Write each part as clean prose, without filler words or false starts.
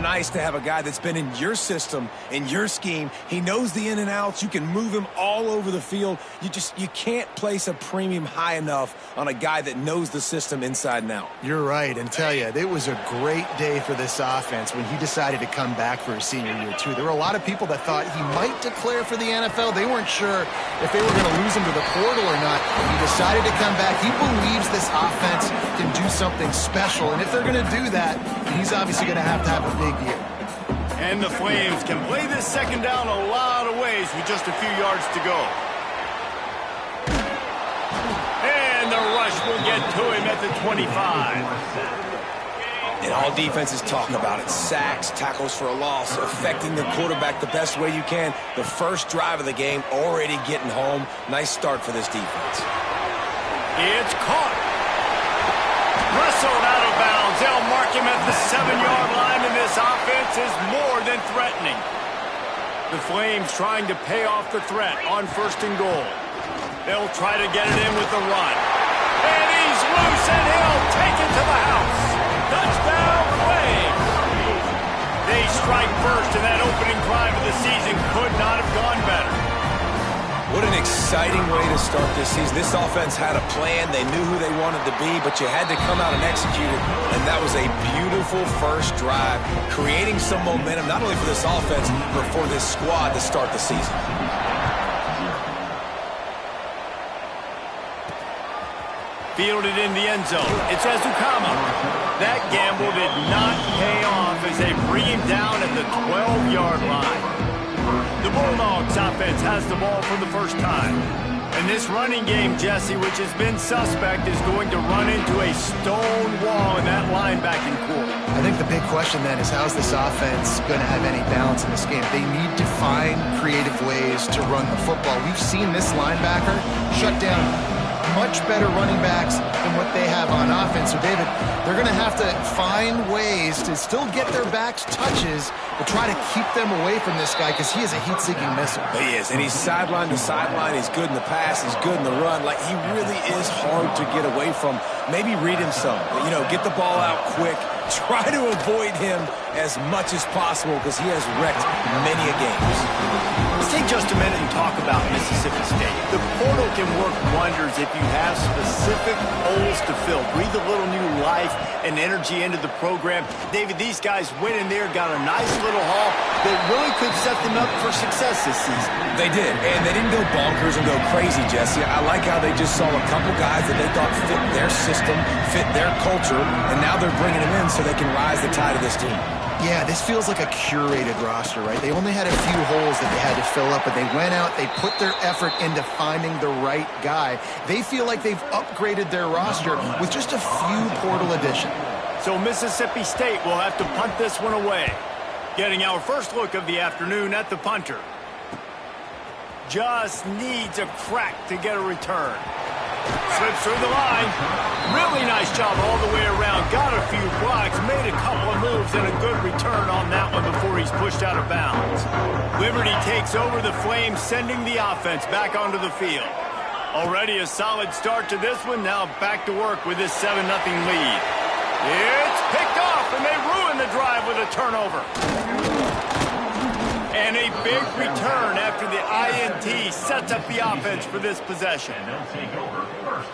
nice to have a guy that's been in your system, in your scheme. He knows the in and outs. You can move him all over the field. You can't place a premium high enough on a guy that knows the system inside and out. You're right, and tell you, it was a great day for this offense when he decided to come back for his senior year, too. There were a lot of people that thought he might declare for the NFL. They weren't sure if they were going to lose him to the portal or not. He decided to come back. He believes this offense can do something special, and if they're going to do that, he's obviously going to have a big year. And the Flames can play this second down a lot of ways with just a few yards to go. And the rush will get to him at the 25. And all defenses talk about it. Sacks, tackles for a loss, affecting the quarterback the best way you can. The first drive of the game, already getting home. Nice start for this defense. It's caught. Wrestled out of bounds. They'll mark him at the 7-yard line, and this offense is more than threatening. The Flames trying to pay off the threat on 1st and goal. They'll try to get it in with the run. And he's loose, and he'll take it to the house. Touchdown, Flames. They strike first, and that opening drive of the season could not have gone better. What an exciting way to start this season. This offense had a plan. They knew who they wanted to be, but you had to come out and execute it. And that was a beautiful first drive, creating some momentum, not only for this offense, but for this squad to start the season. Fielded in the end zone. It's Ezukama. That gamble did not pay off as they bring him down at the 12-yard line. The Bulldogs offense has the ball for the first time. And this running game, Jesse, which has been suspect, is going to run into a stone wall in that linebacking core. I think the big question then is, how's this offense going to have any balance in this game? They need to find creative ways to run the football. We've seen this linebacker shut down much better running backs than what they have on offense. So, David, they're going to have to find ways to still get their backs touches, but try to keep them away from this guy because he is a heat-seeking missile. He is, and he's sideline to sideline. He's good in the pass. He's good in the run. Like, he really is hard to get away from. Maybe read him some. You know, get the ball out quick. Try to avoid him as much as possible because he has wrecked many a games. Let's take just a minute and talk about Mississippi State. The portal can work wonders if you have specific holes to fill. Breathe a little new life and energy into the program. David, these guys went in there, got a nice little haul that really could set them up for success this season. They did, and they didn't go bonkers and go crazy, Jesse. I like how they just saw a couple guys that they thought fit their system, fit their culture, and now they're bringing them in so they can rise the tide of this team. Yeah, this feels like a curated roster, right? They only had a few holes that they had to fill up, but they went out, they put their effort into finding the right guy. They feel like they've upgraded their roster with just a few portal additions. So Mississippi State will have to punt this one away. Getting our first look of the afternoon at the punter. Just needs a crack to get a return. Slips through the line. Really nice job all the way around. Got a few blocks, made a couple of moves, and a good return on that one before he's pushed out of bounds. Liberty takes over the Flames, sending the offense back onto the field. Already a solid start to this one. Now back to work with this 7-0 lead. It's picked off, and they ruin the drive with a turnover. And a big return after the INT sets up the offense for this possession.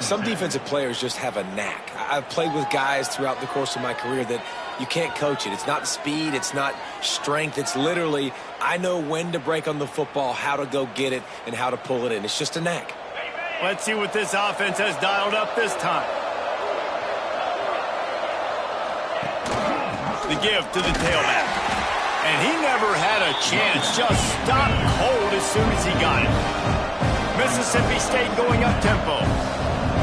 Some defensive players just have a knack. I've played with guys throughout the course of my career that you can't coach it. It's not speed. It's not strength. It's literally, I know when to break on the football, how to go get it, and how to pull it in. It's just a knack. Let's see what this offense has dialed up this time. The give to the tailback. And he never had a chance. Just stopped cold as soon as he got it. Mississippi State going up-tempo.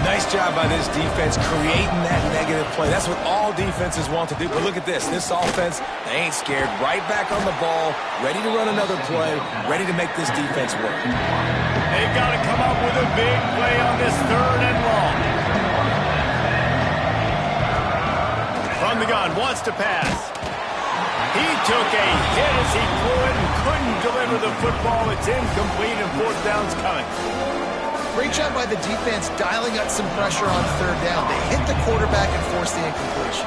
Nice job by this defense creating that negative play. That's what all defenses want to do. But look at this. This offense, they ain't scared. Right back on the ball, ready to run another play, ready to make this defense work. They've got to come up with a big play on this 3rd and long. From the gun, wants to pass. He took a hit as he threw it and couldn't deliver the football. It's incomplete and 4th down's coming. Great job by the defense dialing up some pressure on 3rd down. They hit the quarterback and forced the incompletion.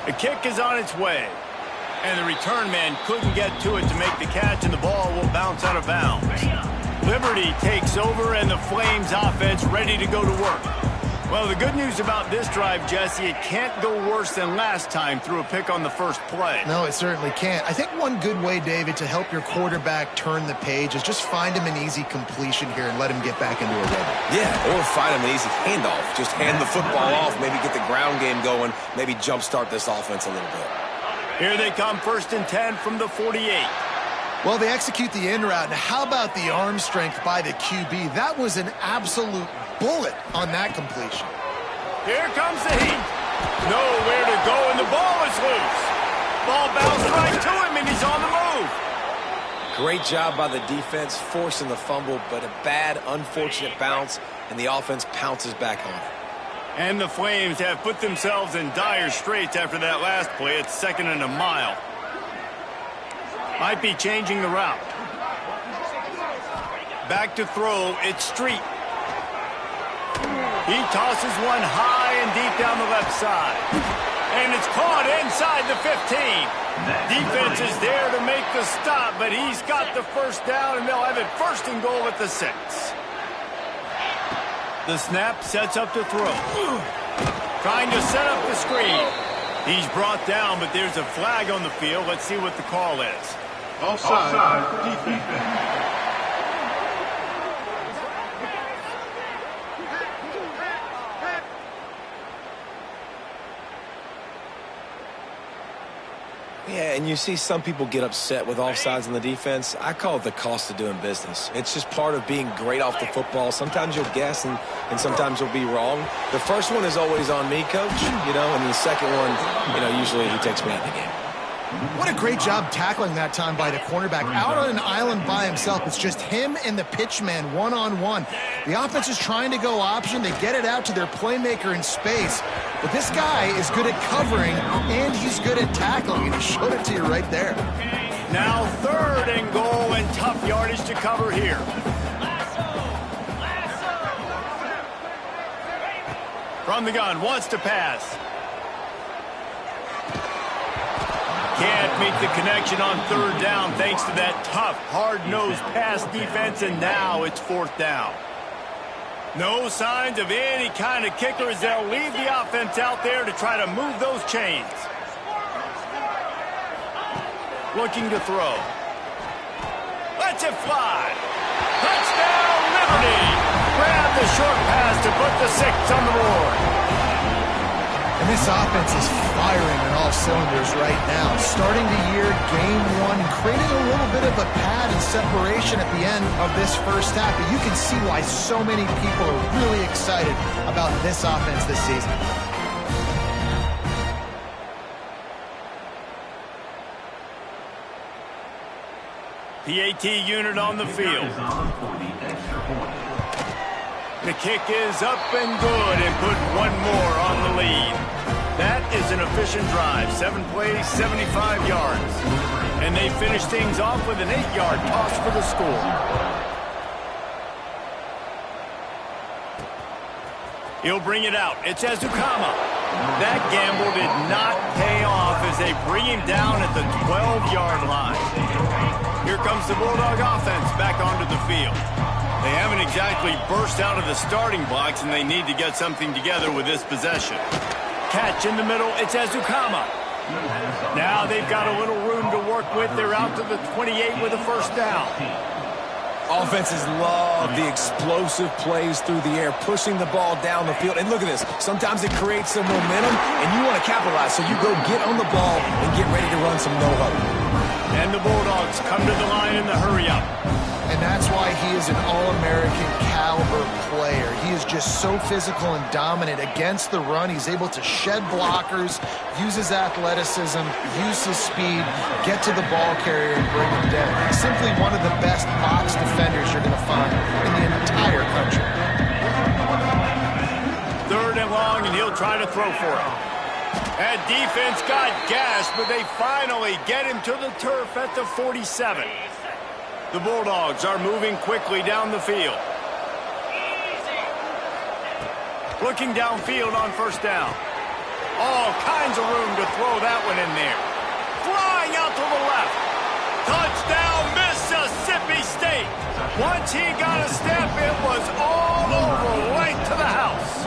The kick is on its way. And the return man couldn't get to it to make the catch, and the ball will bounce out of bounds. Liberty takes over, and the Flames offense ready to go to work. Well, the good news about this drive, Jesse, it can't go worse than last time through a pick on the first play. No, it certainly can't. I think one good way, David, to help your quarterback turn the page is just find him an easy completion here and let him get back into a rhythm. Yeah, or find him an easy handoff. Just hand the football off, maybe get the ground game going, maybe jumpstart this offense a little bit. Here they come, 1st and 10 from the 48. Well, they execute the in route. Now, how about the arm strength by the QB? That was an absolute bullet on that completion. Here comes the heat. Nowhere to go, and the ball is loose. Ball bounced right to him, and he's on the move. Great job by the defense, forcing the fumble, but a bad, unfortunate bounce, and the offense pounces back on it. And the Flames have put themselves in dire straits after that last play. It's 2nd and a mile. Might be changing the route. Back to throw, it's Street. He tosses one high and deep down the left side. And it's caught inside the 15. Defense is there to make the stop, but he's got the first down, and they'll have it 1st and goal at the 6. The snap sets up to throw. Trying to set up the screen. He's brought down, but there's a flag on the field. Let's see what the call is. Offside, defense. Yeah, and you see some people get upset with offsides in the defense. I call it the cost of doing business. It's just part of being great off the football. Sometimes you'll guess and sometimes you'll be wrong. The first one is always on me, Coach, and the second one, usually he takes me out of the game. What a great job tackling that time by the cornerback. Out on an island by himself. It's just him and the pitch man one-on-one. The offense is trying to go option. They get it out to their playmaker in space. But this guy is good at covering, and he's good at tackling, and he showed it to you right there. Now 3rd and goal, and tough yardage to cover here. From the gun, wants to pass. Can't meet the connection on 3rd down thanks to that tough, hard-nosed pass defense, and now it's 4th down. No signs of any kind of kicker as they'll leave the offense out there to try to move those chains. Looking to throw. Lets it fly. Touchdown, Liberty! Grab the short pass to put the 6 on the board. And this offense is firing on all cylinders right now. Starting the year, game 1, creating a little bit of a pad and separation at the end of this first half. But you can see why so many people are really excited about this offense this season. PAT unit on the field. The kick is up and good, and put one more on the lead. That is an efficient drive. 7 plays, 75 yards. And they finish things off with an 8-yard toss for the score. He'll bring it out. It's Ezukama. That gamble did not pay off as they bring him down at the 12-yard line. Here comes the Bulldog offense back onto the field. They haven't exactly burst out of the starting blocks, and they need to get something together with this possession. Catch in the middle, it's Ezukama. Now they've got a little room to work with. They're out to the 28 with a 1st down. Offenses love the explosive plays through the air, pushing the ball down the field. And look at this. Sometimes it creates some momentum, and you want to capitalize. So you go get on the ball and get ready to run some no-huddle. And the Bulldogs come to the line in the hurry-up. And that's why he is an All-American caliber player. He is just so physical and dominant against the run. He's able to shed blockers, use his athleticism, use his speed, get to the ball carrier and bring him down. He's simply one of the best box defenders you're going to find in the entire country. 3rd and long, and he'll try to throw for it. That defense got gassed, but they finally get him to the turf at the 47. The Bulldogs are moving quickly down the field. Looking downfield on 1st down. All kinds of room to throw that one in there. Flying out to the left. Touchdown, Mississippi State. Once he got a step, it was all over, right to the house.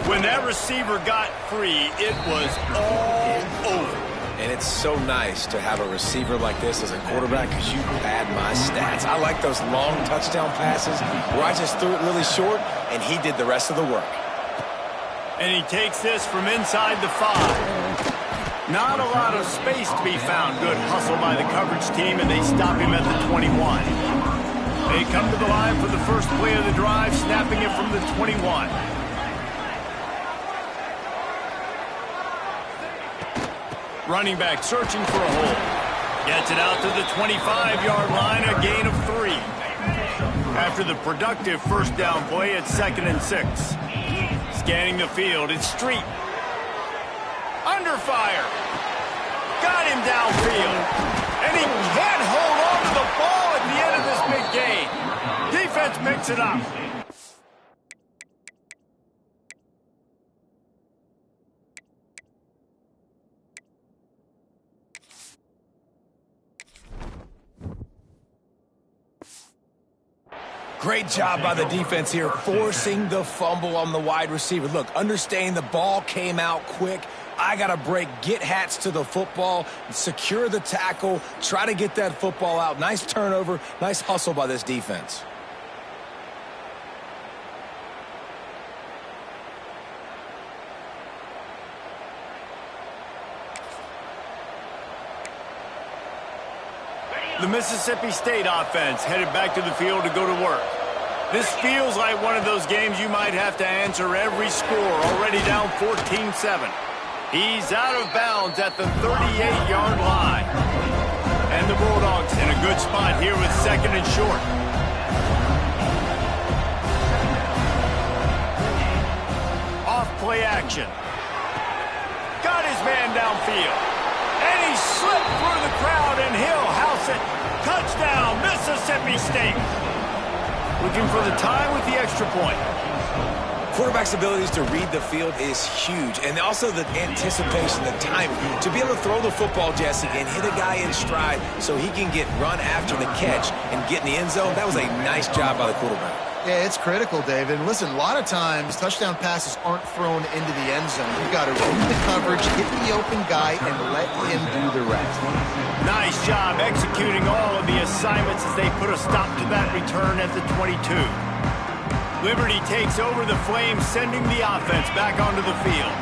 When that receiver got free, it was all over. And it's so nice to have a receiver like this as a quarterback because you pad my stats. I like those long touchdown passes where I just threw it really short and he did the rest of the work. And he takes this from inside the 5. Not a lot of space to be found. Good hustle by the coverage team, and they stop him at the 21. They come to the line for the first play of the drive, snapping it from the 21. Running back searching for a hole. Gets it out to the 25-yard line, a gain of 3. After the productive first down play, it's 2nd and 6. Scanning the field, it's Street. Under fire. Got him downfield. And he can't hold on to the ball at the end of this big game. Defense picks it up. Great job by the defense here, forcing the fumble on the wide receiver. Look, understanding the ball came out quick. I got to break, get hats to the football, secure the tackle, try to get that football out. Nice turnover, nice hustle by this defense. The Mississippi State offense headed back to the field to go to work. This feels like one of those games you might have to answer every score, already down 14-7. He's out of bounds at the 38-yard line. And the Bulldogs in a good spot here with 2nd and short. Off play action. Got his man downfield. And he slipped through the crowd, and he'll house it. Touchdown, Mississippi State. Looking for the tie with the extra point. Quarterback's abilities to read the field is huge, and also the anticipation, the timing. To be able to throw the football, Jesse, and hit a guy in stride so he can get run after the catch and get in the end zone, that was a nice job by the quarterback. Yeah, it's critical, David. And listen, a lot of times touchdown passes aren't thrown into the end zone. You've got to read the coverage, hit the open guy, and let him do the rest. Nice job executing all of the assignments as they put a stop to that return at the 22. Liberty takes over the Flames, sending the offense back onto the field.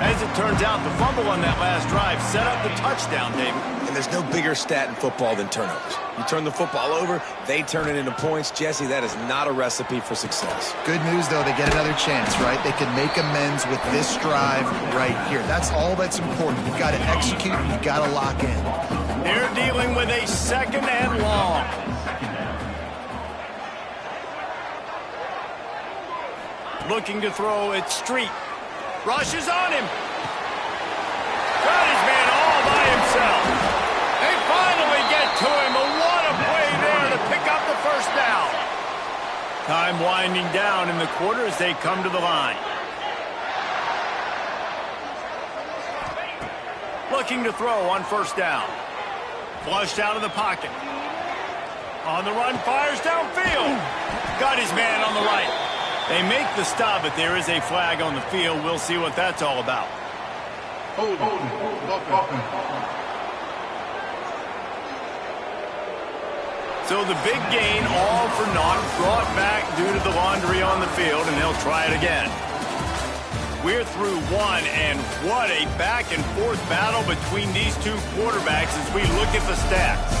As it turns out, the fumble on that last drive set up the touchdown, David. And there's no bigger stat in football than turnovers. You turn the football over, they turn it into points. Jesse, that is not a recipe for success. Good news, though, they get another chance, right? They can make amends with this drive right here. That's all that's important. You've got to execute, you've got to lock in. They're dealing with a 2nd and long. Looking to throw, it's Street. Rushes on him. Got his man all by himself. They finally get to him. What a play there to pick up the first down. Time winding down in the quarter as they come to the line. Looking to throw on first down. Flushed out of the pocket. On the run, fires downfield. Got his man on the right. They make the stop, but there is a flag on the field. We'll see what that's all about. So the big gain, all for naught, brought back due to the laundry on the field, and they'll try it again. We're through one, and what a back-and-forth battle between these two quarterbacks as we look at the stats.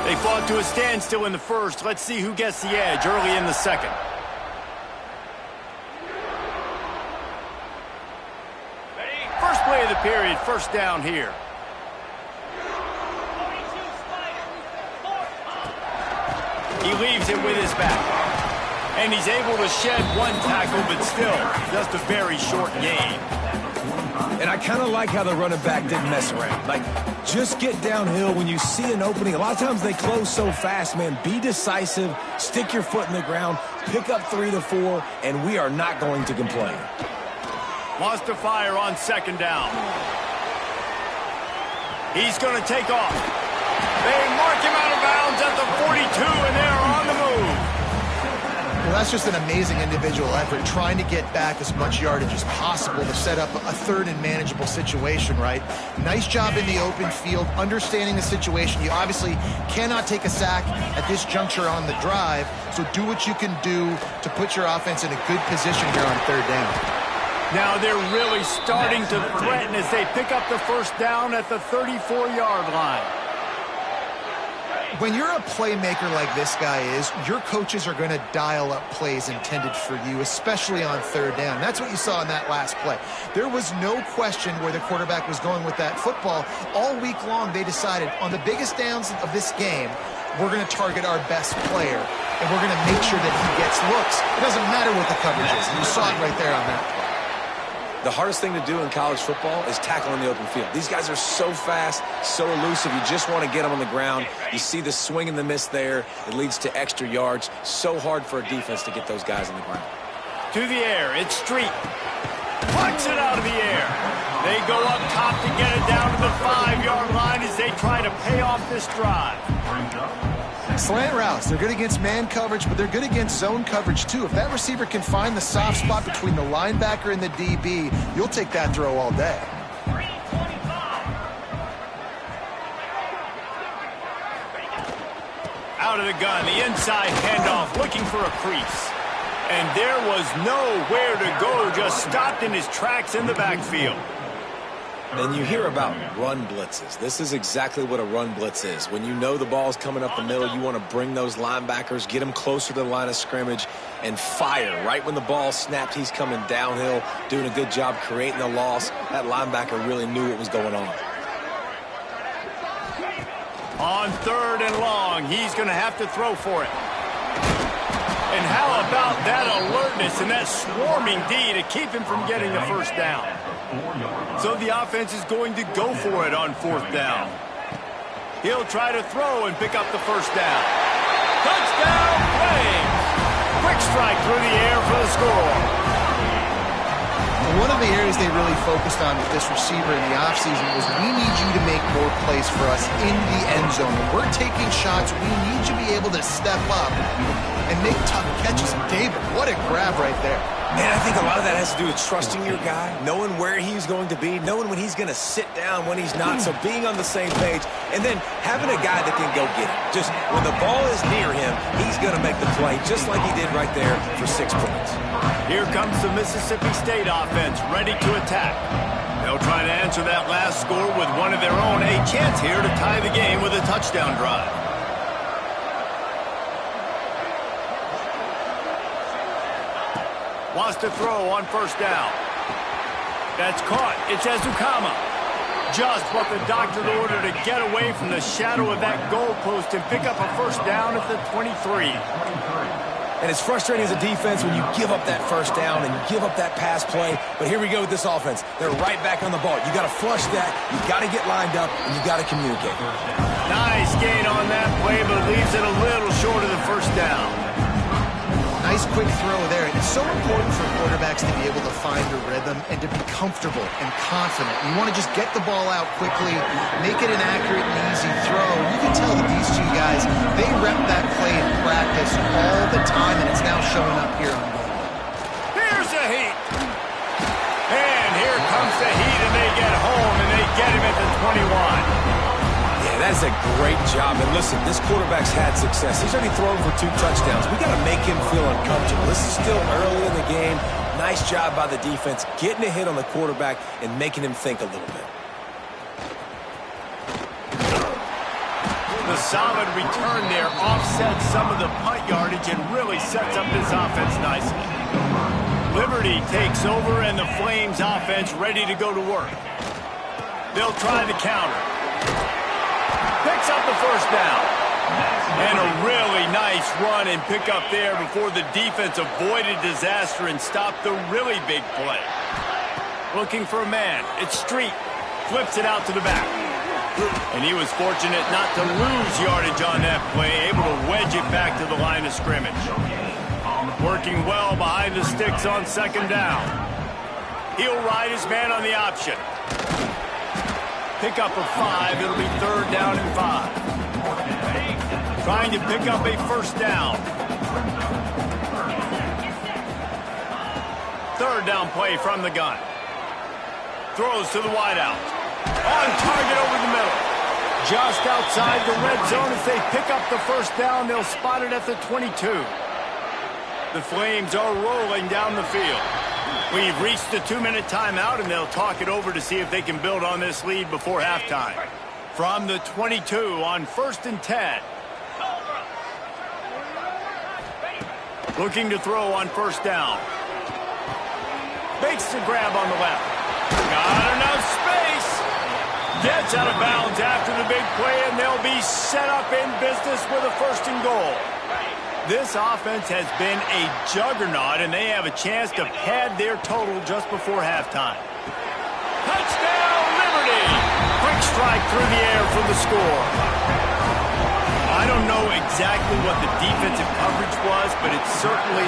They fought to a standstill in the first. Let's see who gets the edge early in the second. First play of the period, first down here. He leaves it with his back. And he's able to shed one tackle, but still just a very short gain. And I kind of like how the running back didn't mess around. Like, just get downhill when you see an opening. A lot of times they close so fast, man. Be decisive. Stick your foot in the ground. pick up 3 to 4, and we are not going to complain. Wants to fire on second down. He's going to take off. They mark him out of bounds at the 42, and they're on the move. Well, that's just an amazing individual effort, trying to get back as much yardage as possible to set up a third and manageable situation, right? Nice job in the open field, understanding the situation. You obviously cannot take a sack at this juncture on the drive, so do what you can do to put your offense in a good position here on third down. Now they're really starting to threaten as they pick up the first down at the 34-yard line. When you're a playmaker like this guy is, your coaches are going to dial up plays intended for you, especially on third down. That's what you saw in that last play. There was no question where the quarterback was going with that football. All week long, they decided on the biggest downs of this game, we're going to target our best player, and we're going to make sure that he gets looks. It doesn't matter what the coverage is. You saw it right there on that play. The hardest thing to do in college football is tackle in the open field. These guys are so fast, so elusive. You just want to get them on the ground. You see the swing and the miss there. It leads to extra yards. So hard for a defense to get those guys on the ground. To the air, it's Street. Punts it out of the air. They go up top to get it down to the 5-yard line as they try to pay off this drive. Slant routes, they're good against man coverage, but they're good against zone coverage too. If that receiver can find the soft spot between the linebacker and the DB, you'll take that throw all day. Out of the gun, the inside handoff, looking for a crease. And there was nowhere to go, just stopped in his tracks in the backfield. And you hear about run blitzes. This is exactly what a run blitz is. When you know the ball's coming up the middle, you want to bring those linebackers, get them closer to the line of scrimmage, and fire. Right when the ball snapped, he's coming downhill, doing a good job creating the loss. That linebacker really knew what was going on. On third and long, he's going to have to throw for it. And how about that alertness and that swarming D to keep him from getting the first down? So the offense is going to go for it on fourth down. He'll try to throw and pick up the first down. Touchdown, Flames! Quick strike through the air for the score. One of the areas they really focused on with this receiver in the offseason was we need you to make more plays for us in the end zone. When we're taking shots, we need you to be able to step up and make tough catches. And David, what a grab right there. Man, I think a lot of that has to do with trusting your guy, knowing where he's going to be, knowing when he's going to sit down, when he's not, so being on the same page, and then having a guy that can go get it. Just when the ball is near him, he's going to make the play, just like he did right there for 6 points. Here comes the Mississippi State offense, ready to attack. They'll try to answer that last score with one of their own. A chance here to tie the game with a touchdown drive. Wants to throw on first down. That's caught. It's Ezukama. Just what the doctor ordered to get away from the shadow of that goalpost and pick up a first down at the 23. And it's frustrating as a defense when you give up that first down and you give up that pass play. But here we go with this offense. They're right back on the ball. You got to flush that. You got to get lined up, and you got to communicate. Nice gain on that play, but leaves it a little short of the first down. Nice quick throw there. And it's so important for quarterbacks to be able to find a rhythm and to be comfortable and confident. You want to just get the ball out quickly, make it an accurate and easy throw. You can tell that these two guys, they rep that play in practice all the time, and it's now showing up here on goal. Here's the heat. And here comes the heat, and they get home, and they get him at the 21. That's a great job. And listen, this quarterback's had success. He's already thrown for 2 touchdowns. We got to make him feel uncomfortable. This is still early in the game. Nice job by the defense, getting a hit on the quarterback and making him think a little bit. The solid return there offsets some of the punt yardage and really sets up this offense nicely. Liberty takes over, and the Flames offense ready to go to work. They'll try the counter. Picks up the first down. And a really nice run and pick up there before the defense avoided disaster and stopped the really big play. Looking for a man. It's Street. Flips it out to the back. And he was fortunate not to lose yardage on that play, able to wedge it back to the line of scrimmage. Working well behind the sticks on second down. He'll ride his man on the option. Pick up a 5. It'll be third down and 5. Trying to pick up a first down. Third down play from the gun. Throws to the wideout. On target over the middle. Just outside the red zone as they pick up the first down. They'll spot it at the 22. The Flames are rolling down the field. We've reached the 2-minute timeout, and they'll talk it over to see if they can build on this lead before halftime. From the 22 on 1st and 10. Looking to throw on first down. Makes the grab on the left. Got enough space. Gets out of bounds after the big play, and they'll be set up in business with a 1st and goal. This offense has been a juggernaut, and they have a chance to pad their total just before halftime. Touchdown, Liberty! Quick strike through the air for the score. I don't know exactly what the defensive coverage was, but it certainly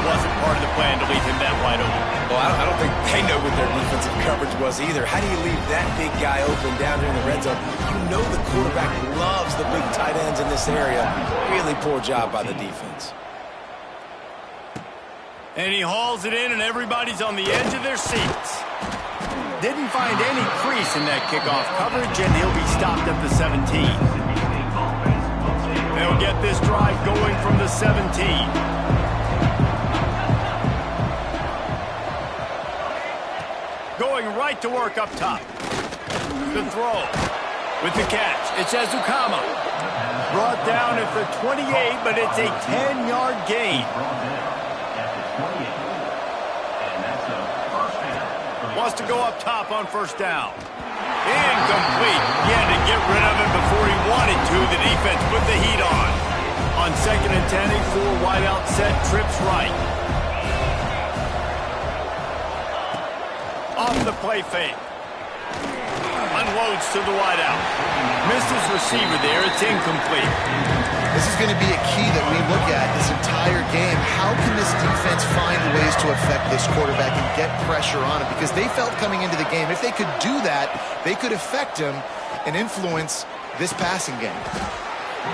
wasn't part of the plan to leave him that wide open. Well, I don't think they know what their defensive coverage was either. How do you leave that big guy open down here in the red zone? You know the quarterback loves the big tight ends in this area. Really poor job by the defense. And he hauls it in, and everybody's on the edge of their seats. Didn't find any crease in that kickoff coverage, and he'll be stopped at the 17. They'll get this drive going from the 17. Going right to work up top. The throw. With the catch, it's Ezukama. Brought down at the 28, but it's a 10-yard gain. Wants to go up top on first down. Incomplete. He had to get rid of it before he wanted to. The defense put the heat on. On 2nd and 10, a 4-wideout set, trips right. Off the play fake. Unloads to the wideout. Missed his receiver there. It's incomplete. This is going to be a key that we look at this entire game. How can this defense find ways to affect this quarterback and get pressure on him? Because they felt coming into the game, if they could do that, they could affect him and influence this passing game.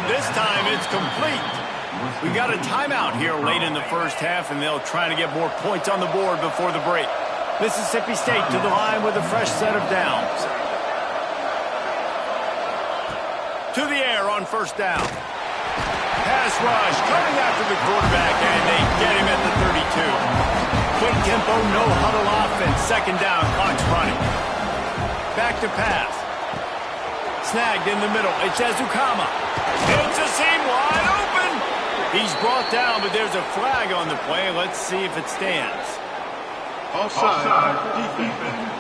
This time it's complete. We got a timeout here late in the first half, and they'll try to get more points on the board before the break. Mississippi State to the line with a fresh set of downs. To the air on first down. Pass rush coming after the quarterback, and they get him at the 32. Quick tempo, no huddle offense. Second down, clock's running. Back to pass. Snagged in the middle. It's Ezukama. It's a seam wide open. He's brought down, but there's a flag on the play. Let's see if it stands. Offside, defense.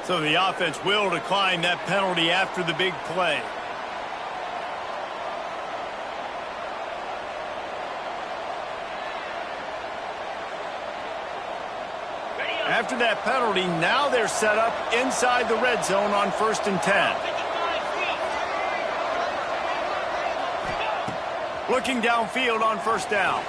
So the offense will decline that penalty after the big play. After that penalty, now they're set up inside the red zone on 1st and 10. Looking downfield on first down.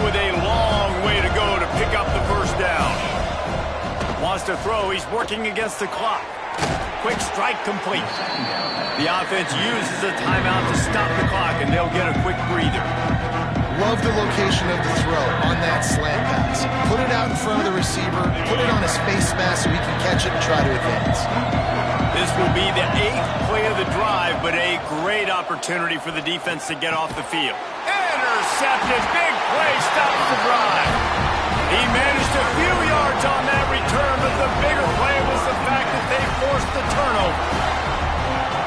With a long way to go to pick up the first down. Wants to throw. He's working against the clock. Quick strike complete. The offense uses a timeout to stop the clock, and they'll get a quick breather. Love the location of the throw on that slant pass. Put it out in front of the receiver. Put it on his face mask so he can catch it and try to advance. This will be the 8th play of the drive, but a great opportunity for the defense to get off the field. Intercepted. Big play stops the drive. He managed a few yards on that return, but the bigger play was the fact that they forced the turnover.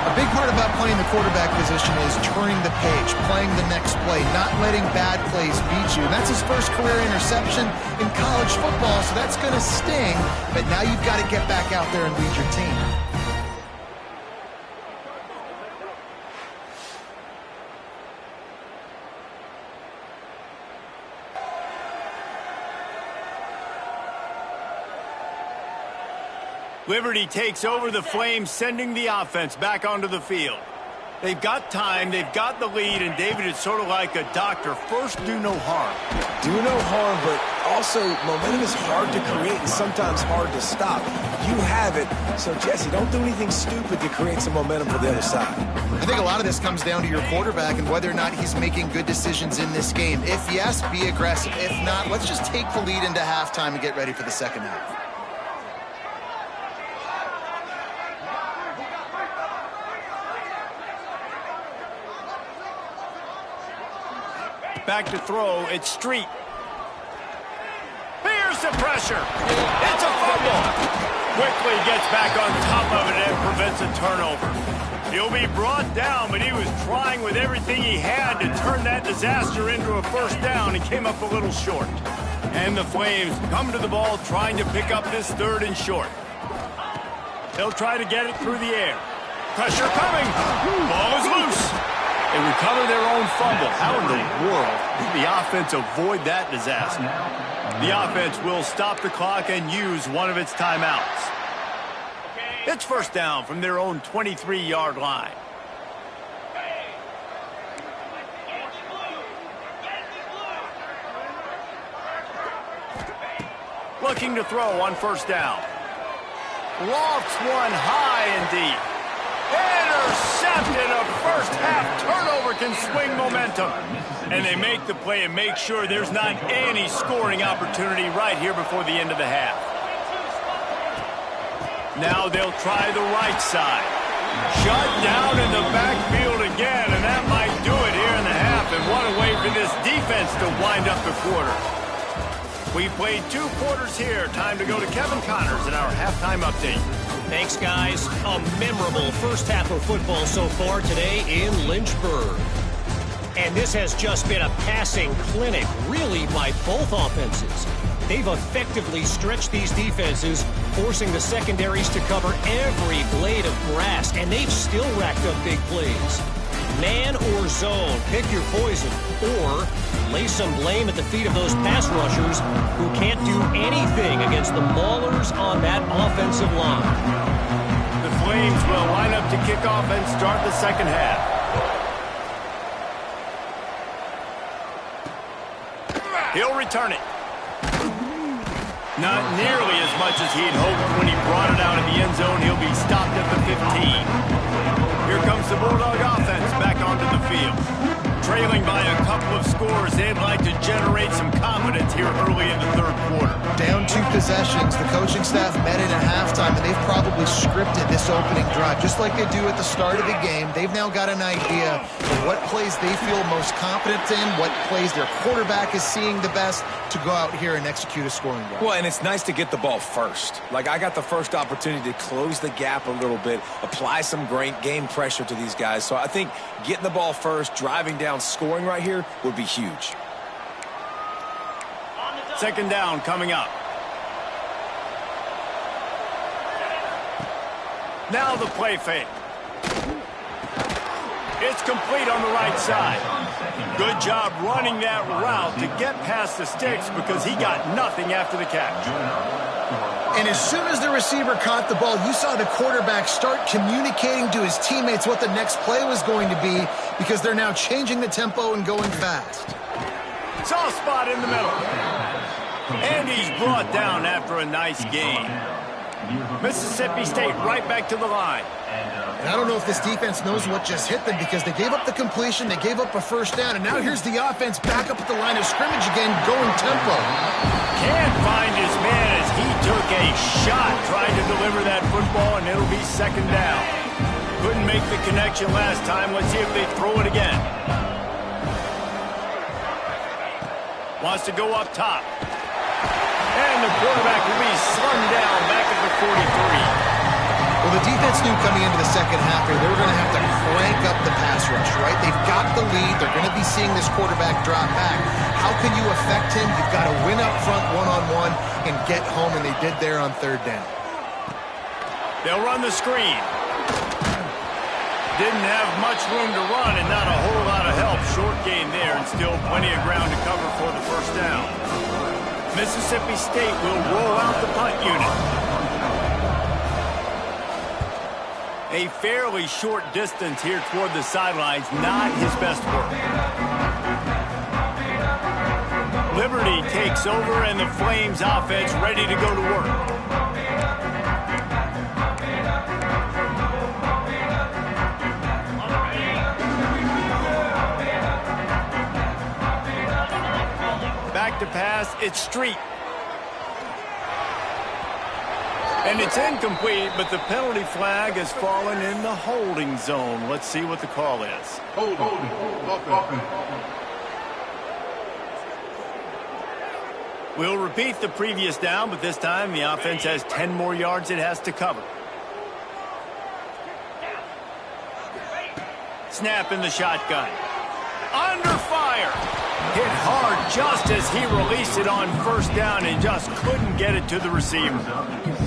A big part about playing the quarterback position is turning the page, playing the next play, not letting bad plays beat you. And that's his first career interception in college football, so that's going to sting. But now you've got to get back out there and lead your team. Liberty takes over the Flames, sending the offense back onto the field. They've got time, they've got the lead, and David, it's sort of like a doctor. First, do no harm. Do no harm, but also momentum is hard to create and sometimes hard to stop. You have it, so Jesse, don't do anything stupid to create some momentum for the other side. I think a lot of this comes down to your quarterback and whether or not he's making good decisions in this game. If yes, be aggressive. If not, let's just take the lead into halftime and get ready for the second half. Back to throw, it's Street. Here's the pressure. It's a fumble. Quickly gets back on top of it and prevents a turnover. He'll be brought down, but he was trying with everything he had to turn that disaster into a first down and came up a little short. And the Flames come to the ball trying to pick up this third and short. They'll try to get it through the air. Pressure coming. Ball is loose. They recover their own fumble. How in the world did the offense avoid that disaster? The offense will stop the clock and use one of its timeouts. It's first down from their own 23-yard line. Looking to throw on first down. Lofts one high and deep. Intercepted. A first half turnover can swing momentum. And they make the play and make sure there's not any scoring opportunity right here before the end of the half. Now they'll try the right side. Shut down in the backfield again, and that might do it here in the half. And what a way for this defense to wind up the quarter. We played 2 quarters here. Time to go to Kevin Connors in our halftime update. Thanks, guys. A memorable first half of football so far today in Lynchburg. And this has just been a passing clinic, really, by both offenses. They've effectively stretched these defenses, forcing the secondaries to cover every blade of grass, and they've still racked up big plays. Man or zone, pick your poison, or lay some blame at the feet of those pass rushers who can't do anything against the maulers on that offensive line. The Flames will line up to kick off and start the second half. He'll return it. Not nearly as much as he'd hoped when he brought it out of the end zone. He'll be stopped at the 15. Here comes the Bulldog offense back onto the field. Trailing by a couple of scores, they'd like to generate some confidence here early in the third quarter. Down 2 possessions. The coaching staff met in at halftime, and they've probably scripted this opening drive. Just like they do at the start of the game, they've now got an idea of what plays they feel most confident in, what plays their quarterback is seeing the best to go out here and execute a scoring drive. Well, and it's nice to get the ball first. Like, I got the first opportunity to close the gap a little bit, apply some great game pressure to these guys. So I think getting the ball first, driving down, scoring right here would be huge. Second down coming up. Now the play fake. It's complete on the right side. Good job running that route to get past the sticks because he got nothing after the catch. And as soon as the receiver caught the ball, you saw the quarterback start communicating to his teammates what the next play was going to be because they're now changing the tempo and going fast. Soft spot in the middle. And he's brought down after a nice gain. Mississippi State right back to the line. And I don't know if this defense knows what just hit them because they gave up the completion, they gave up a first down, and now here's the offense back up at the line of scrimmage again, going tempo. Can't find his man as he took a shot trying to deliver that football, and it'll be second down. Couldn't make the connection last time. Let's see if they throw it again. Wants to go up top. And the quarterback will be slung down back at the 43. Well, the defense knew coming into the second half here they were going to have to crank up the pass rush, right? They've got the lead. They're going to be seeing this quarterback drop back. How can you affect him? You've got to win up front one-on-one and get home, and they did there on third down. They'll run the screen. Didn't have much room to run and not a whole lot of help. Short gain there and still plenty of ground to cover for the first down. Mississippi State will roll out the punt unit. A fairly short distance here toward the sidelines, not his best work. Liberty takes over and the Flames offense ready to go to work. Back to pass, it's Street. And it's incomplete, but the penalty flag has fallen in the holding zone. Let's see what the call is. Holding. We'll repeat the previous down, but this time the offense has 10 more yards it has to cover. Snap in the shotgun. Under fire. Hit hard just as he released it on first down and just couldn't get it to the receiver.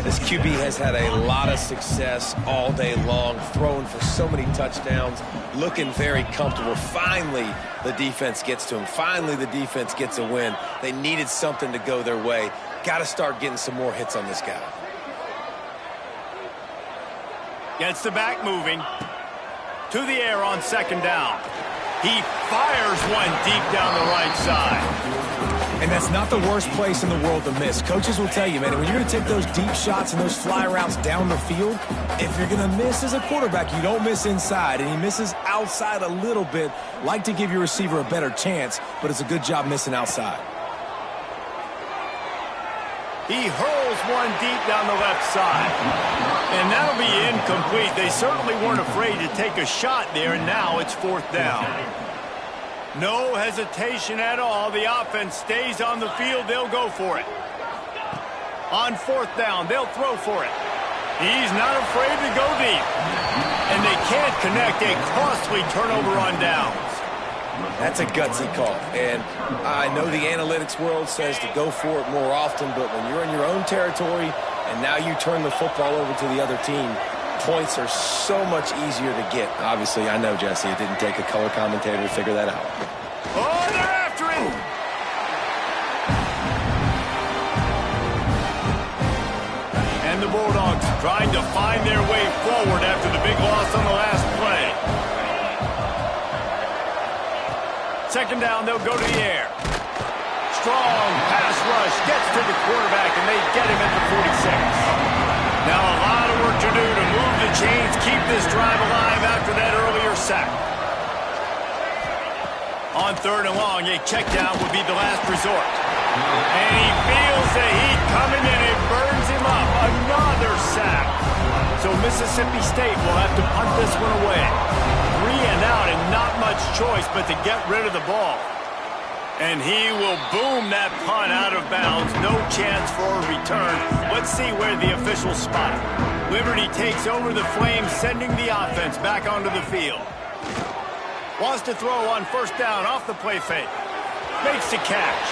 This QB has had a lot of success all day long, throwing for so many touchdowns, looking very comfortable. Finally, the defense gets to him. Finally, the defense gets a win. They needed something to go their way. Got to start getting some more hits on this guy. Gets the back moving. To the air on second down. He fires one deep down the right side. And that's not the worst place in the world to miss. Coaches will tell you, man, when you're going to take those deep shots and those fly routes down the field, if you're going to miss as a quarterback, you don't miss inside. And he misses outside a little bit. Like to give your receiver a better chance, but it's a good job missing outside. He hurls one deep down the left side. And that'll be incomplete. They certainly weren't afraid to take a shot there, and now it's fourth down. No hesitation at all. The offense stays on the field. They'll go for it. On fourth down, they'll throw for it. He's not afraid to go deep. And they can't connect a costly turnover on downs. That's a gutsy call. And I know the analytics world says to go for it more often, but when you're in your own territory and now you turn the football over to the other team, points are so much easier to get. Obviously, I know, Jesse, it didn't take a color commentator to figure that out. Oh, they're after him! And the Bulldogs trying to find their way forward after the big loss on the last play. Second down, they'll go to the air. Strong pass rush gets to the quarterback, and they get him at the 46. Now a lot of work to do to move the chains, keep this drive alive after that earlier sack. On third and long, a check down would be the last resort. And he feels the heat coming, and it burns him up. Another sack. So Mississippi State will have to punt this one away. 3 and out and not much choice but to get rid of the ball. And he will boom that punt out of bounds. No chance for a return. Let's see where the officials spot it. Liberty takes over the Flames, sending the offense back onto the field. Wants to throw on first down off the play fake. Makes the catch.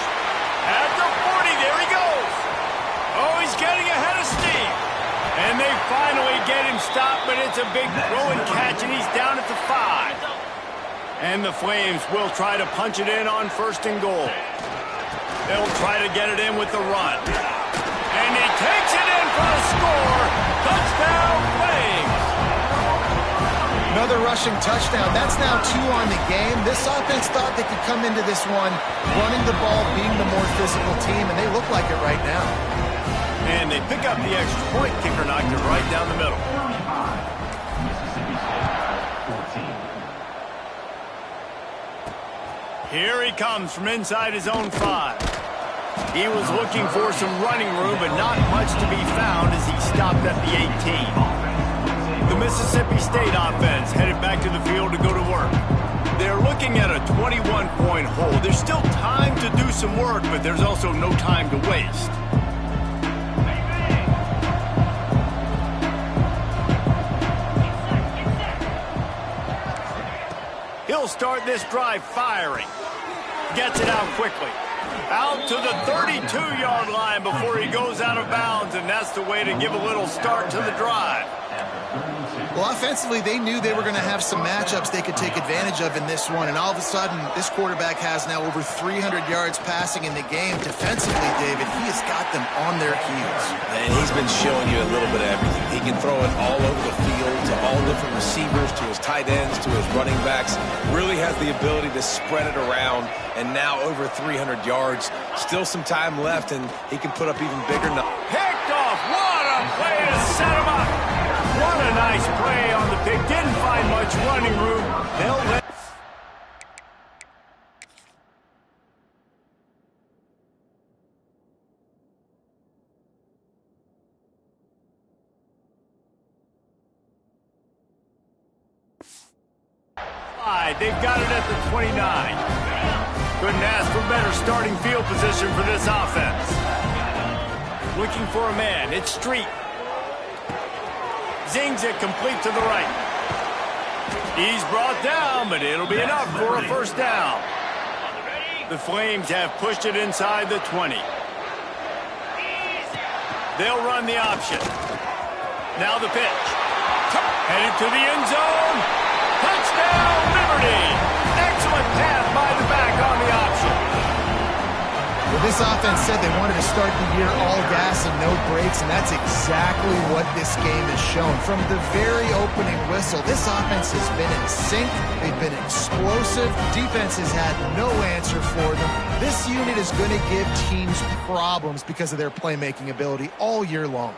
At the 40, there he goes. Oh, he's getting ahead of steam. And they finally get him stopped, but it's a big throw and catch, and he's down at the 5. And the Flames will try to punch it in on first and goal. They'll try to get it in with the run. And he takes it in for the score. Touchdown, Flames. Another rushing touchdown. That's now 2 on the game. This offense thought they could come into this one running the ball, being the more physical team, and they look like it right now. And they pick up the extra point. Kicker knocked it right down the middle. Here he comes from inside his own 5. He was looking for some running room, but not much to be found as he stopped at the 18. The Mississippi State offense headed back to the field to go to work. They're looking at a 21-point hold. There's still time to do some work, but there's also no time to waste. start this drive firing. Gets it out quickly. Out to the 32-yard line before he goes out of bounds, and that's the way to give a little start to the drive. Well, offensively, they knew they were going to have some matchups they could take advantage of in this one, and all of a sudden, this quarterback has now over 300 yards passing in the game. Defensively, David, he has got them on their heels. And he's been showing you a little bit of everything. He can throw it all over the field to all different receivers, to his tight ends, to his running backs. Really has the ability to spread it around, and now over 300 yards. Still some time left, and he can put up even bigger numbers. Picked off. What a play to set him up. What a nice play on the pick. Didn't find much running room. They'll let... They've got it at the 29. Couldn't ask for better starting field position for this offense. Looking for a man. It's Street. Zings it complete to the right. He's brought down, but it'll be enough for a first down. The Flames have pushed it inside the 20. They'll run the option. Now the pitch. Headed to the end zone. Touchdown, Liberty! Excellent pass by the back on the option. Well, this offense said they wanted to start the year all gas and no brakes, and that's exactly what this game has shown. From the very opening whistle, this offense has been in sync. They've been explosive. Defense has had no answer for them. This unit is going to give teams problems because of their playmaking ability all year long.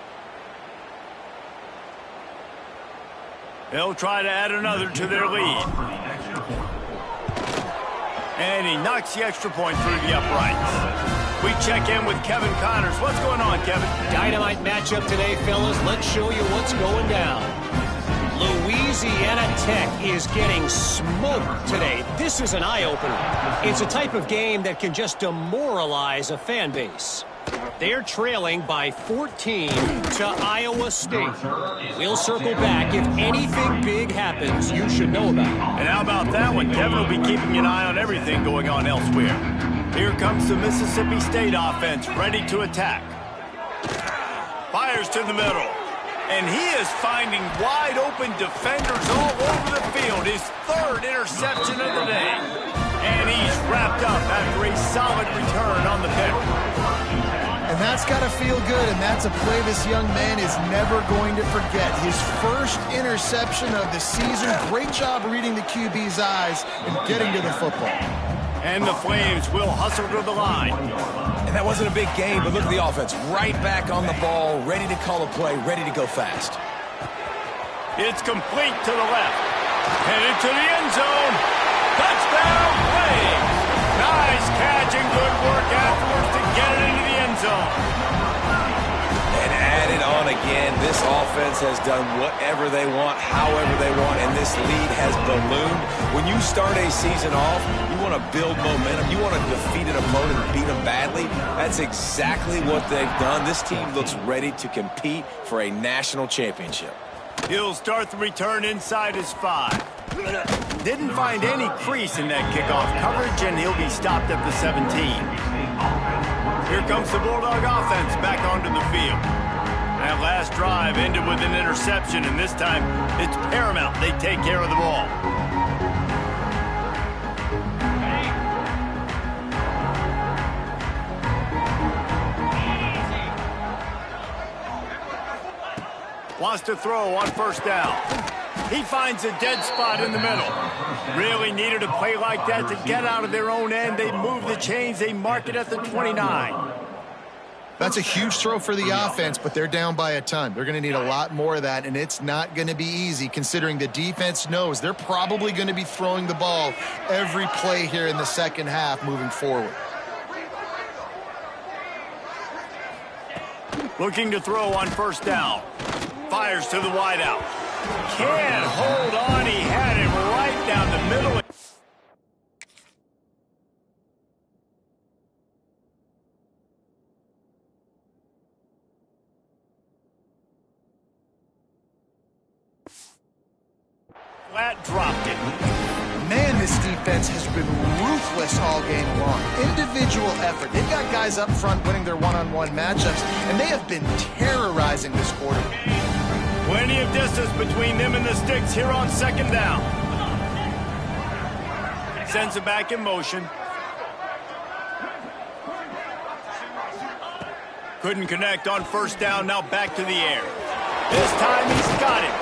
They'll try to add another to their lead. And he knocks the extra point through the uprights. We check in with Kevin Connors. What's going on, Kevin? Dynamite matchup today, fellas. Let's show you what's going down. Louisiana Tech is getting smoked today. This is an eye-opener. It's a type of game that can just demoralize a fan base. They're trailing by 14 to Iowa State. We'll circle back. If anything big happens, you should know about it. And how about that one? Kevin will be keeping an eye on everything going on elsewhere. Here comes the Mississippi State offense, ready to attack. Fires to the middle. And he is finding wide-open defenders all over the field. His third interception of the day. And he's wrapped up after a solid return on the pick. And that's got to feel good, and that's a play this young man is never going to forget. His first interception of the season. Great job reading the QB's eyes and getting to the football. And the Flames will hustle to the line. And that wasn't a big game, but look at the offense. Right back on the ball, ready to call a play, ready to go fast. It's complete to the left. Headed to the end zone. Touchdown, Flames! Nice catch and good work afterwards to get it into the end zone. And added on again, this offense has done whatever they want, however they want, and this lead has ballooned. When you start a season off, you want to build momentum. You want to defeat an opponent and beat them badly. That's exactly what they've done. This team looks ready to compete for a national championship. He'll start the return inside his 5. Didn't find any crease in that kickoff coverage, and he'll be stopped at the 17. Here comes the Bulldog offense back onto the field. That last drive ended with an interception, and this time it's paramount they take care of the ball. Wants to throw on first down. He finds a dead spot in the middle. Really needed a play like that to get out of their own end. They move the chains. They mark it at the 29. That's a huge throw for the offense, but they're down by a ton. They're going to need a lot more of that, and it's not going to be easy considering the defense knows they're probably going to be throwing the ball every play here in the second half moving forward. Looking to throw on first down. Fires to the wideout. Can't hold on. He had it right down the middle. Flat dropped it. Man, this defense defense has been ruthless all game long. Individual effort. They've got guys up front winning their one-on-one matchups, and they have been terrorizing this quarter. Plenty of distance between them and the sticks here on second down. Sends it back in motion. Couldn't connect on first down, now back to the air. This time he's got it.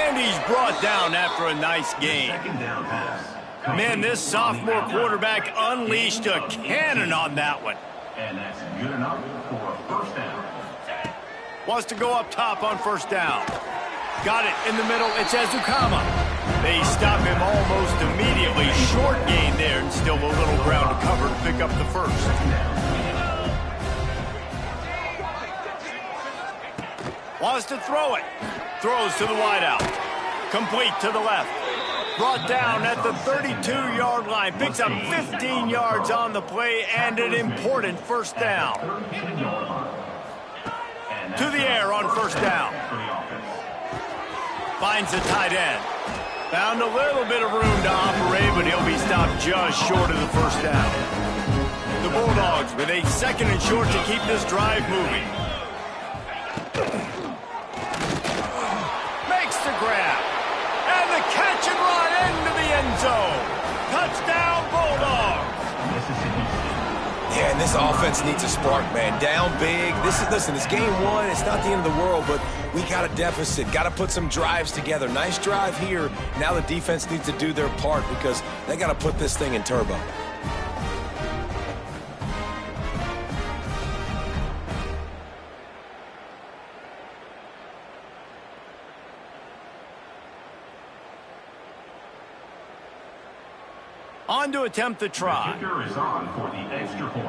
And he's brought down after a nice gain. Man, this sophomore quarterback unleashed a cannon on that one. And that's good enough for a first down. Wants to go up top on first down. Got it in the middle. It's Ezukama. They stop him almost immediately. Short gain there and still a little ground to cover to pick up the first. Wants to throw it. Throws to the wideout. Complete to the left. Brought down at the 32-yard line. Picks up 15 yards on the play and an important first down. To the air on first down. Finds the tight end. Found a little bit of room to operate, but he'll be stopped just short of the first down. The Bulldogs with a second and short to keep this drive moving. Makes the grab. And the catch and run into the end zone. Touchdown, Bulldogs. Yeah, and this offense needs a spark, man. Down big. Listen, it's game one. It's not the end of the world, but we got a deficit. Got to put some drives together. Nice drive here. Now the defense needs to do their part because they got to put this thing in turbo. On to attempt the try. The kicker is on for the extra point.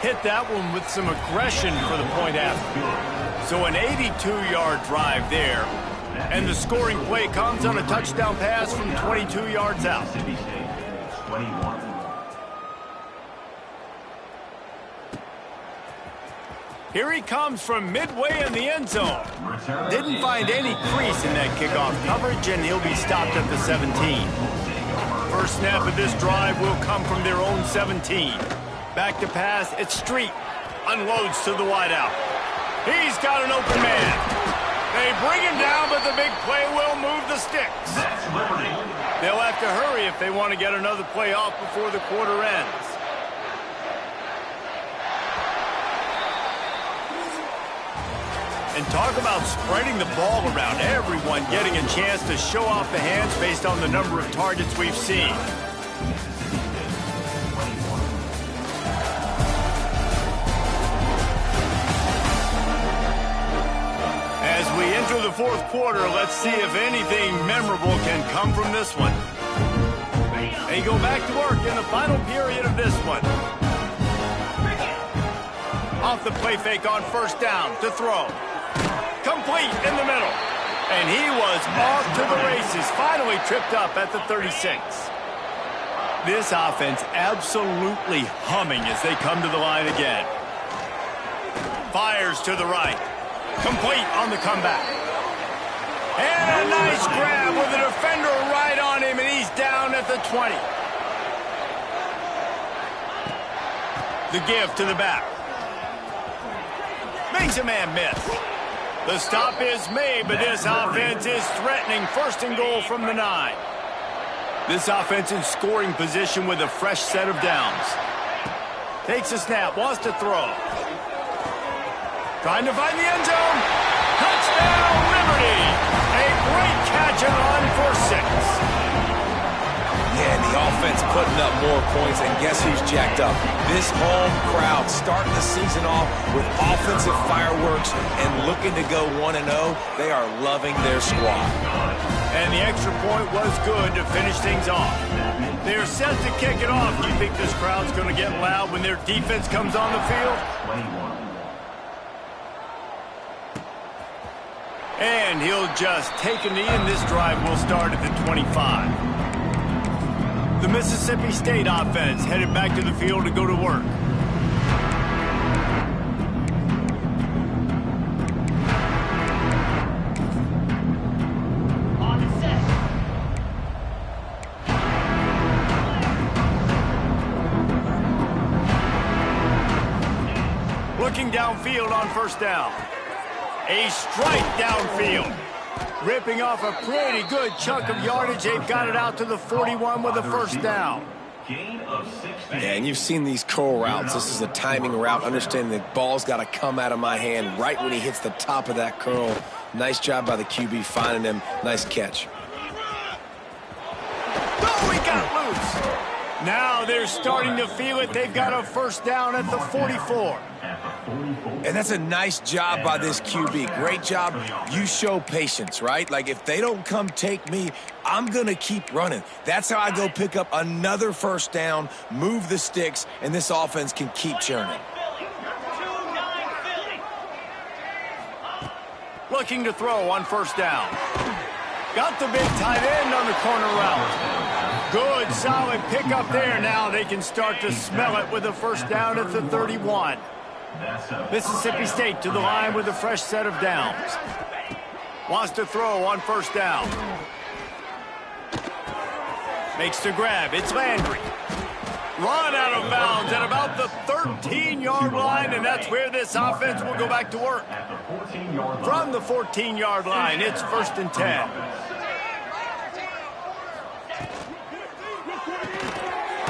Hit that one with some aggression for the point after. So an 82-yard drive there. And the scoring play comes on a touchdown pass from 22 yards out. Mississippi State, 21. Here he comes from midway in the end zone. Didn't find any crease in that kickoff coverage, and he'll be stopped at the 17. First snap of this drive will come from their own 17. Back to pass, it's Street. Unloads to the wideout. He's got an open man. They bring him down, but the big play will move the sticks. They'll have to hurry if they want to get another play off before the quarter ends. And talk about spreading the ball around, everyone getting a chance to show off the hands based on the number of targets we've seen. As we enter the fourth quarter, let's see if anything memorable can come from this one. They go back to work in the final period of this one. Off the play fake on first down to throw. Complete in the middle. And he was off to the races, finally tripped up at the 36. This offense absolutely humming as they come to the line again. Fires to the right. Complete on the comeback. And a nice grab with a defender right on him, and he's down at the 20. The give to the back. Makes a man miss. The stop is made, but this offense is threatening. First and goal from the 9. This offense in scoring position with a fresh set of downs. Takes a snap, wants to throw. Trying to find the end zone. Touchdown, Liberty. A great catch and run for 6. Yeah, and the offense putting up more points, and guess who's jacked up? This home crowd starting the season off with offensive fireworks and looking to go 1-0. They are loving their squad. And the extra point was good to finish things off. They're set to kick it off. Do you think this crowd's going to get loud when their defense comes on the field? 21. And he'll just take a knee, and this drive will start at the 25. The Mississippi State offense headed back to the field to go to work. On Looking downfield on first down. A strike downfield. Ripping off a pretty good chunk of yardage. They've got it out to the 41 with a first down. Gain of 16. Yeah, and you've seen these curl routes. This is a timing route. Understanding the ball's got to come out of my hand right when he hits the top of that curl. Nice job by the QB finding him. Nice catch. Oh, he got loose. Now they're starting to feel it. They've got a first down at the 44. And that's a nice job by this QB. Great job. You show patience, right? Like, if they don't come take me, I'm going to keep running. That's how I go pick up another first down, move the sticks, and this offense can keep churning. Looking to throw on first down. Got the big tight end on the corner route. Good, solid pickup there. Now they can start to smell it with a first down at the 31. Mississippi State to the line with a fresh set of downs. Wants to throw on first down. Makes the grab. It's Landry. Run out of bounds at about the 13-yard line, and that's where this offense will go back to work. From the 14-yard line, it's 1st and 10.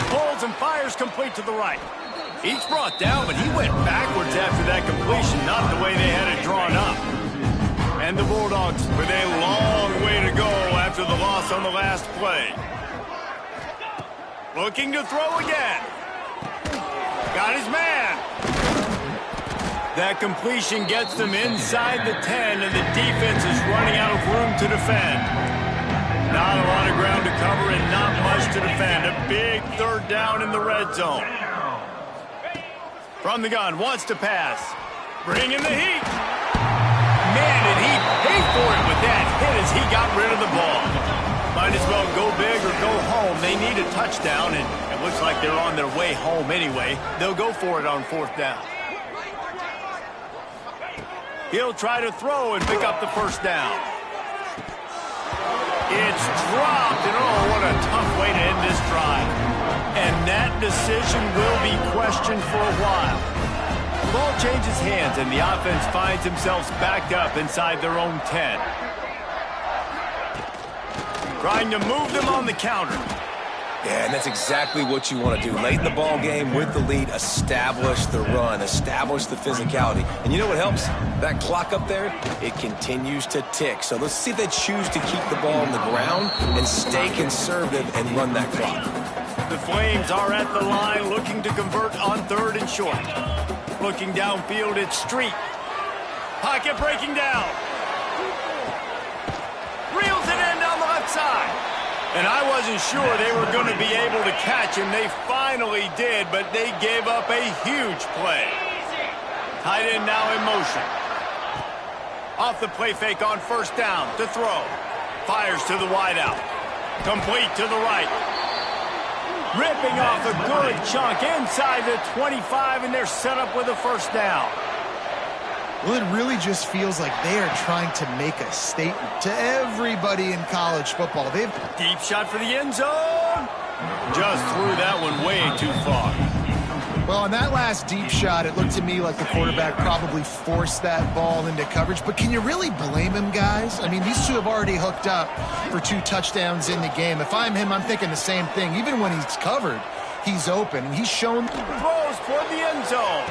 Pulls and fires complete to the right. He's brought down, but he went backwards after that completion, not the way they had it drawn up. And the Bulldogs with a long way to go after the loss on the last play. Looking to throw again. Got his man. That completion gets them inside the 10, and the defense is running out of room to defend. Not a lot of ground to cover and not much to defend. A big third down in the red zone. From the gun, wants to pass. Bringing the heat. Man, did he pay for it with that hit as he got rid of the ball. Might as well go big or go home. They need a touchdown, and it looks like they're on their way home anyway. They'll go for it on 4th down. He'll try to throw and pick up the first down. It's dropped, and oh, what a tough way to end this drive. And that decision will be questioned for a while. The ball changes hands, and the offense finds themselves backed up inside their own 10. Trying to move them on the counter. Yeah, and that's exactly what you want to do. Late in the ball game with the lead, establish the run, establish the physicality. And you know what helps? That clock up there, it continues to tick. So let's see if they choose to keep the ball on the ground and stay conservative and run that clock. The Flames are at the line looking to convert on 3rd and short. Looking downfield, it's Street. Pocket breaking down. Reels it in down the left side. And I wasn't sure they were going to be able to catch him. They finally did, but they gave up a huge play. Tight end now in motion. Off the play fake on first down to throw. Fires to the wideout. Complete to the right. Ripping off a good chunk inside the 25, and they're set up with a first down. Well, it really just feels like they are trying to make a statement to everybody in college football. They've Deep shot for the end zone. Just threw that one way too far. Well, on that last deep shot, it looked to me like the quarterback probably forced that ball into coverage. But can you really blame him, guys? I mean, these two have already hooked up for 2 touchdowns in the game. If I'm him, I'm thinking the same thing. Even when he's covered, he's open. And he's shown Throws toward the end zone.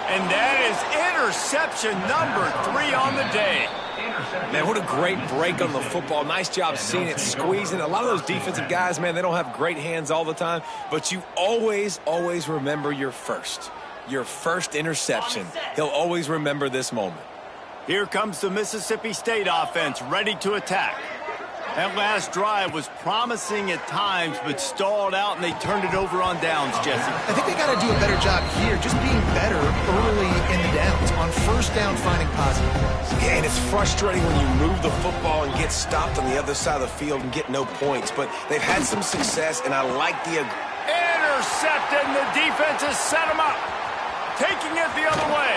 And that is interception number 3 on the day. Man, what a great break on the football. Nice job seeing it, squeezing. A lot of those defensive guys, man, they don't have great hands all the time, but you always, always remember your first interception. He'll always remember this moment. Here comes the Mississippi State offense ready to attack. That last drive was promising at times, but stalled out, and they turned it over on downs, Jesse. I think they got to do a better job here, just being better early in the downs, on first down, finding positive plays. Yeah, and it's frustrating when you move the football and get stopped on the other side of the field and get no points, but they've had some success, and I like the... Intercepted, and the defense has set them up. Taking it the other way.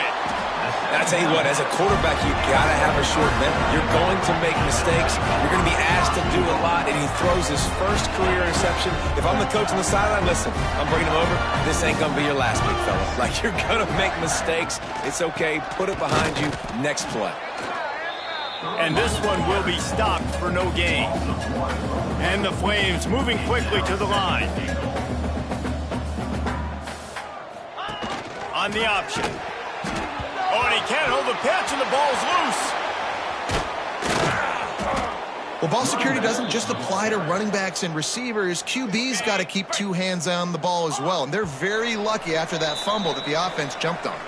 And I tell you what, as a quarterback, you got to have a short memory. You're going to make mistakes. You're going to be asked to do a lot, and he throws his first career interception. If I'm the coach on the sideline, listen, I'm bringing him over. This ain't going to be your last, big fella. Like, you're going to make mistakes. It's okay. Put it behind you. Next play. And this one will be stopped for no gain. And the Flames moving quickly to the line. On the option. Oh, and he can't hold the pitch, and the ball's loose. Well, ball security doesn't just apply to running backs and receivers. QB's got to keep two hands on the ball as well. And they're very lucky after that fumble that the offense jumped on.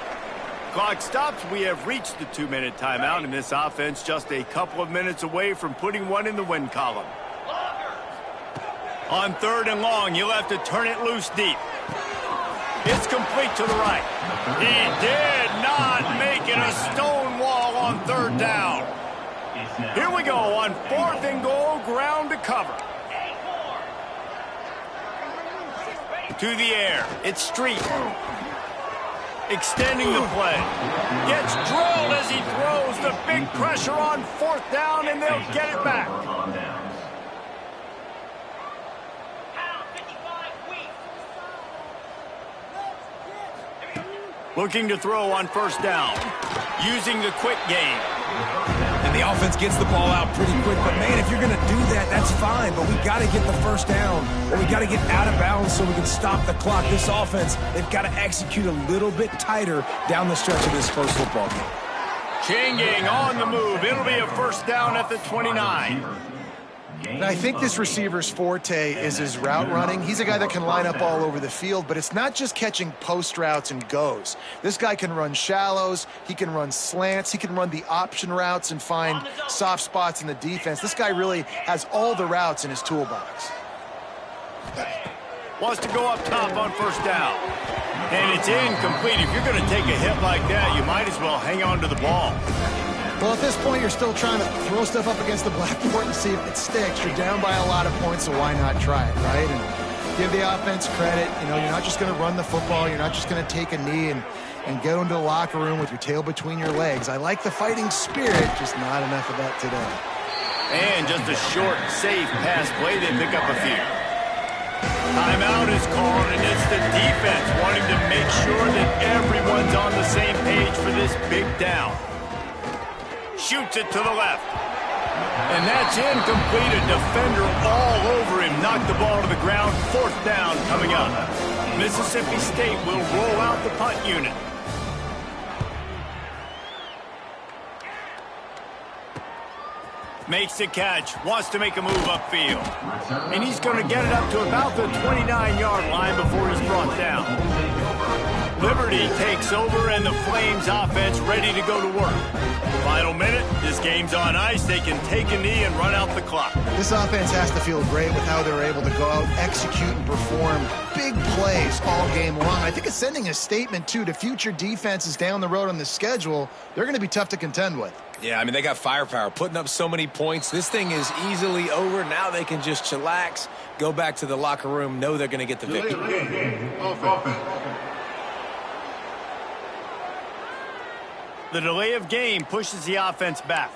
Clock stops. We have reached the 2-minute timeout, and this offense just a couple of minutes away from putting one in the win column. On 3rd and long, you'll have to turn it loose deep. It's complete to the right. He did not make it a stone wall on 3rd down. Here we go on 4th and goal, ground to cover. To the air. It's Street. Extending the play. Gets drilled as he throws. The big pressure on 4th down, and they'll get it back. Looking to throw on 1st down. Using the quick game. And the offense gets the ball out pretty quick. But, man, if you're going to do that, that's fine. But we got to get the 1st down. Or we got to get out of bounds so we can stop the clock. This offense, they've got to execute a little bit tighter down the stretch of this first football game. Changing on the move. It'll be a 1st down at the 29. And I think this receiver's forte is his route running. He's a guy that can line up all over the field, but it's not just catching post routes and goes. This guy can run shallows, he can run slants, he can run the option routes and find soft spots in the defense. This guy really has all the routes in his toolbox. Wants to go up top on 1st down. And it's incomplete. If you're going to take a hit like that, you might as well hang on to the ball. Well, at this point, you're still trying to throw stuff up against the blackboard and see if it sticks. You're down by a lot of points, so why not try it, right? And give the offense credit. You know, you're not just going to run the football. You're not just going to take a knee and get into the locker room with your tail between your legs. I like the fighting spirit, just not enough of that today. And just a short, safe pass play. They pick up a few. Timeout is called, and it's the defense wanting to make sure that everyone's on the same page for this big down. Shoots it to the left. And that's incomplete. A defender all over him. Knocked the ball to the ground. 4th down coming up. Mississippi State will roll out the punt unit. Makes the catch. Wants to make a move upfield. And he's going to get it up to about the 29-yard line before he's brought down. Liberty takes over, and the Flames offense ready to go to work. Final minute. This game's on ice. They can take a knee and run out the clock. This offense has to feel great with how they're able to go out, execute, and perform big plays all game long. I think it's sending a statement, too, to future defenses down the road on the schedule. They're going to be tough to contend with. Yeah, I mean, they got firepower, putting up so many points. This thing is easily over. Now they can just chillax, go back to the locker room, know they're going to get the victory. The delay of game pushes the offense back.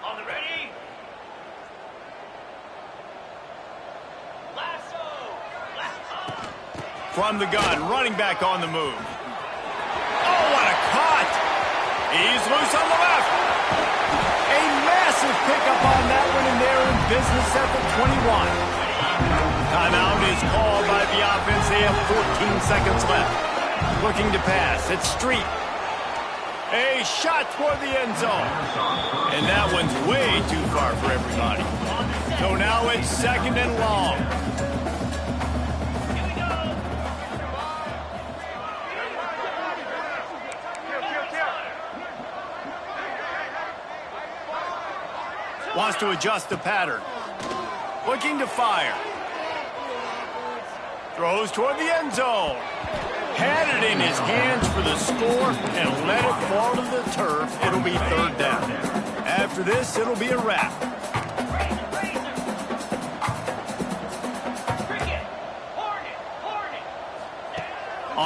On the ready. Lasso. From the gun, running back on the move. Oh, what a cut! He's loose on the left. A massive pickup on that one, and they're in business at the 21. Timeout is called by the offense. They have 14 seconds left. Looking to pass. It's Street. A shot toward the end zone. And that one's way too far for everybody. So now it's 2nd and long. Wants to adjust the pattern. Looking to fire. Throws toward the end zone. Had it in his hands for the score and let it fall to the turf. It'll be 3rd down. After this, it'll be a wrap.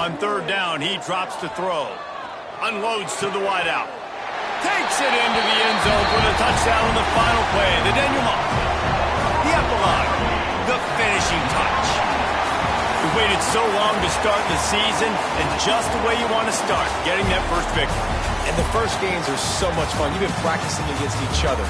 On third down, he drops to throw. Unloads to the wideout. Takes it into the end zone for the touchdown on the final play. The denouement. The epilogue. The finishing touch. We waited so long to start the season, and just the way you want to start, getting that first victory. And the first games are so much fun. You've been practicing against each other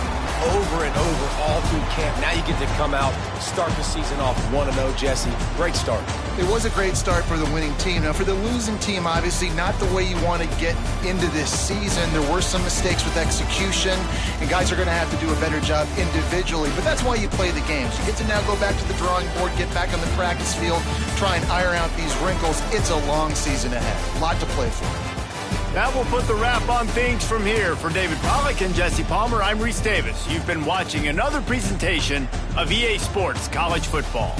over and over all through camp. Now you get to come out, start the season off 1-0, Jesse. Great start. It was a great start for the winning team. Now, for the losing team, obviously not the way you want to get into this season. There were some mistakes with execution, and guys are going to have to do a better job individually. But that's why you play the games. You get to now go back to the drawing board, get back on the practice field, try and iron out these wrinkles. It's a long season ahead. A lot to play for. That will put the wrap on things from here. For David Pollack and Jesse Palmer, I'm Reese Davis. You've been watching another presentation of EA Sports College Football.